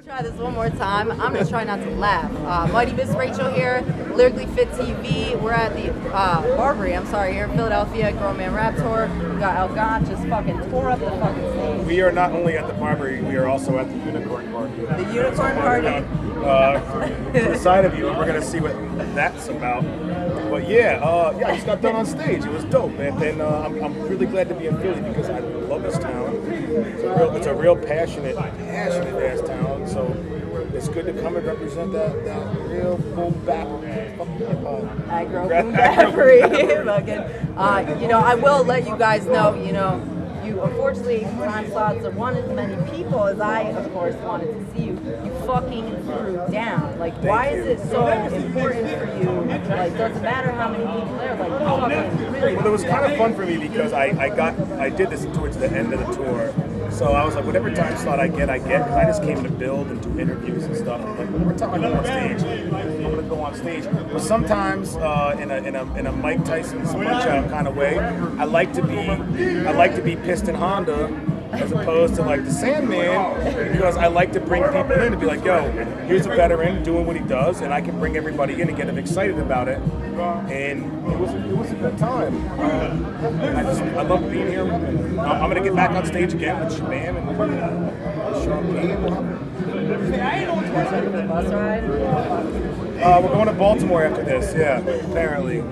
Try this one more time. I'm gonna try not to laugh. Mighty Miss Rachel here, Lyrically Fit TV. We're at the Barbary, here in Philadelphia, Grown Man Rap Tour. We got Gant just fucking tore up the fucking stage. We are not only at the Barbary, we are also at the Unicorn Party. The Unicorn Party? To the side of you, and we're gonna see what that's about. But yeah, I just got done on stage. It was dope, man. And I'm really glad to be in Philly because I love this town. It's a real passionate ass town. So it's good to come and represent that real boom bap fucking hip hop. Aggro boom bappery. I will let you guys know, you unfortunately time slots of one as many people as I of course wanted to see you fucking threw down. Like, why is it so important for you? Like, doesn't matter how many people there, like, you fucking really. Well, it was kind of fun for me because I did this towards the end of the tour. So I was like, whatever time slot I get, because I just came to build and do interviews and stuff. And like, whatever time I go on stage, I'm gonna go on stage. But sometimes, in a Mike Tyson's Punch Out kind of way, I like to be Piston Honda as opposed to like the Sandman, because I like to bring people in and be like, yo, here's a veteran doing what he does, and I can bring everybody in and get them excited about it. And it was a good time. I love being here. I'm gonna get back on stage again with Shabam and Sean P. Bus ride? We're going to Baltimore after this, yeah, apparently.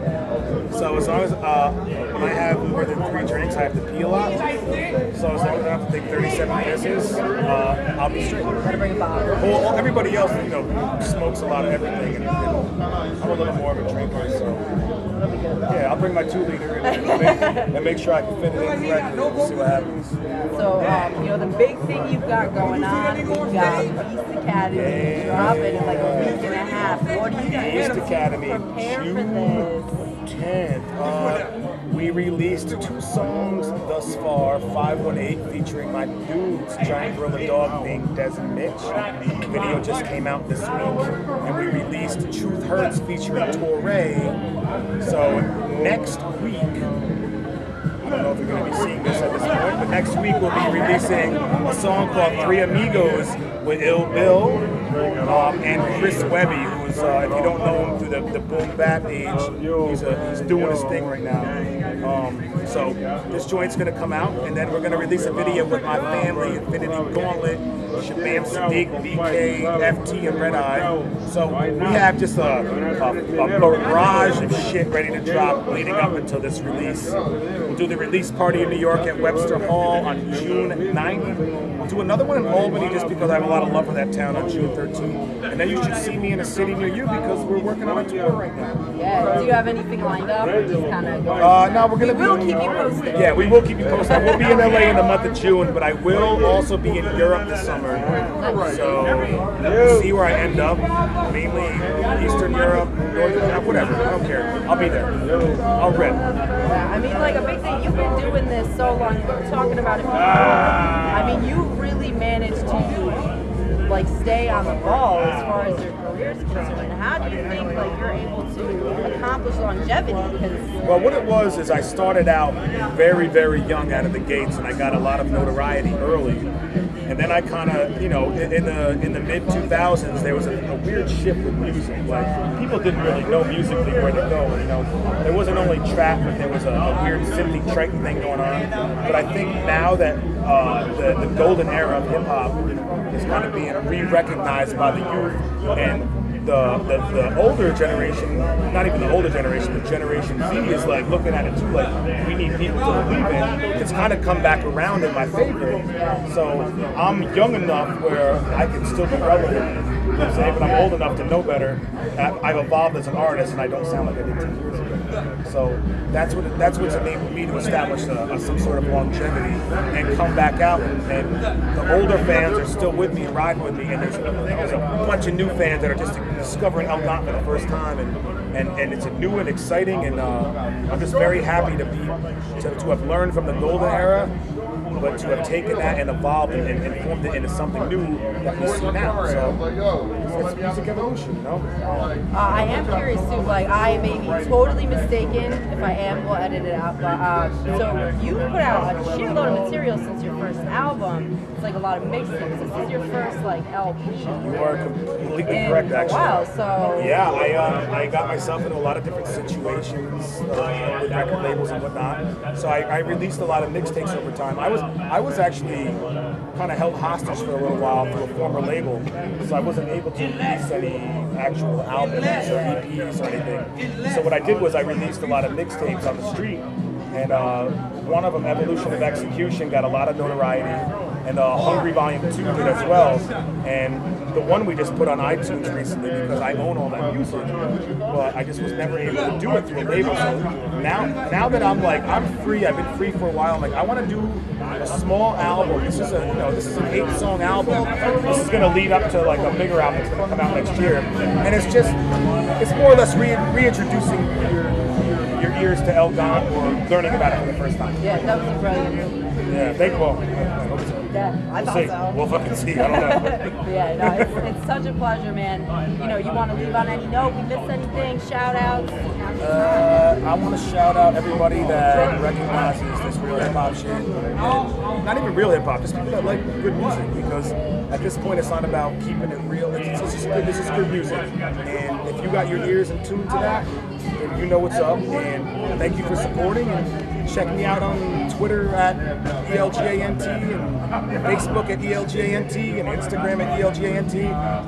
So as long as when I have more than 3 drinks, I have to pee a lot. So as long as I don't have to take 37 pisses, I'll be straight. Gotta bring a bottle. Well, everybody else, smokes a lot of everything, and I'm a little more of a drinker, so yeah, I'll bring my 2-liter and make sure I can fit it in correctly. We'll see what happens. So, the big thing you've got going on, you've got Beast Academy dropping in like a week and a half. What do you do Beast Academy, prepare for this? 10th. We released 2 songs thus far, 518 featuring my dudes, Giant Gorilla Dog named Des and Mitch. The video just came out this week. And we released Truth Hurts featuring Torre. So next week, I don't know if you're going to be seeing this at this point, but next week we'll be releasing a song called Three Amigos with Ill Bill and Chris Webby, who's, if you don't know him through the boom bap age, he's doing his thing right now. So this joint's going to come out, and then we're going to release a video with my family, Infinity Gauntlet, Shabam Sadiq, BK, FT, and Red Eye. So we have just a barrage of shit ready to drop leading up until this release. We'll do the release party in New York at Webster Hall on June 9th. We'll do another one in Albany just because I have a lot of love for that town on June 13th. And then you should see me in a city near you because we're working on a tour right now. Yeah, do you have anything lined up? Or just kind of no, we're going to keep you posted. Yeah, we will keep you posted. I will be in LA in the month of June, but I will also be in Europe this summer. So we'll see where I end up. Mainly Eastern Europe, Northern Europe, whatever. I don't care. I'll be there. I'll rip. Yeah, I mean, like a big thing, you've been doing this so long, you were talking about it before. I mean, you really managed to stay on the ball as far as your career is concerned. How do you think you're able to accomplish longevity? Well, what it was is I started out very, very young out of the gates, and I got a lot of notoriety early. And then I kind of, in the mid 2000s, there was a weird shift with music. Like, people didn't really know musically where to go. There wasn't only trap, but there was a weird synthy Triton thing going on. But I think now that the golden era of hip hop is kind of being re-recognized by the youth, and the older generation, not even the older generation, the Generation Z is looking at it too, we need people to believe in. It's kind of come back around in my favor. So I'm young enough where I can still be relevant, but I'm old enough to know better. I've evolved as an artist, and I don't sound like I did 10 years ago. So that's what's enabled me to establish some sort of longevity and come back out. And the older fans are still with me and riding with me, and there's a bunch of new fans that are just discovering El Gant for the first time, and it's new and exciting, and I'm just very happy to have learned from the golden era but to have taken that and evolved and formed it into something new that we see now. So it's music evolution, you know? I am curious too, like I may be totally mistaken. If I am, we'll edit it out. But so you put out a shitload of material since your first album. It's like a lot of mixtapes. This is your first like LP. You are completely correct, actually. Wow, so yeah, I got myself into a lot of different situations with record labels and whatnot. So I released a lot of mixtapes over time. I was actually kind of held hostage for a little while to a former label, so I wasn't able to release any actual albums or EPs or anything. So what I did was I released a lot of mixtapes on the street, and one of them, Evolution of Execution, got a lot of notoriety, and Hungry Volume 2 did as well. And the one we just put on iTunes recently because I own all that music, but I just was never able to do it through a label. So now that I'm free, I've been free for a while. I'm like, I want to do a small album. This is an 8-song album. This is going to lead up to like a bigger album that's going to come out next year, and it's more or less reintroducing your ears to Gant or learning about it for the first time. Yeah, that was a brilliant movie. Yeah, thank you. Yeah, I thought so. We'll fucking see. I don't know. Yeah, no, it's such a pleasure, man. You know, you want to leave on any note? We missed anything? Shout outs? I want to shout out everybody that recognizes this real hip hop shit. And not even real hip hop, just people that like good music. Because at this point, it's not about keeping it real. This is good music. And if you got your ears in tune to that, then you know what's up. And thank you for supporting. And check me out on Twitter at ELGANT and Facebook at ELGANT and Instagram at ELGANT.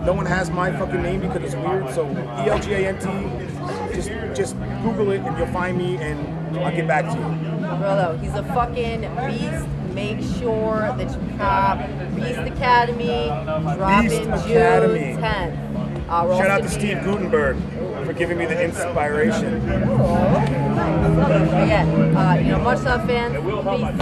No one has my fucking name because it's weird, so ELGANT, just Google it and you'll find me and I'll get back to you. Bro, he's a fucking beast. Make sure that you cop Beast Academy, dropping June 10th. Shout out to Steve Gutenberg for giving me the inspiration. Yeah, much love, fans. Peace.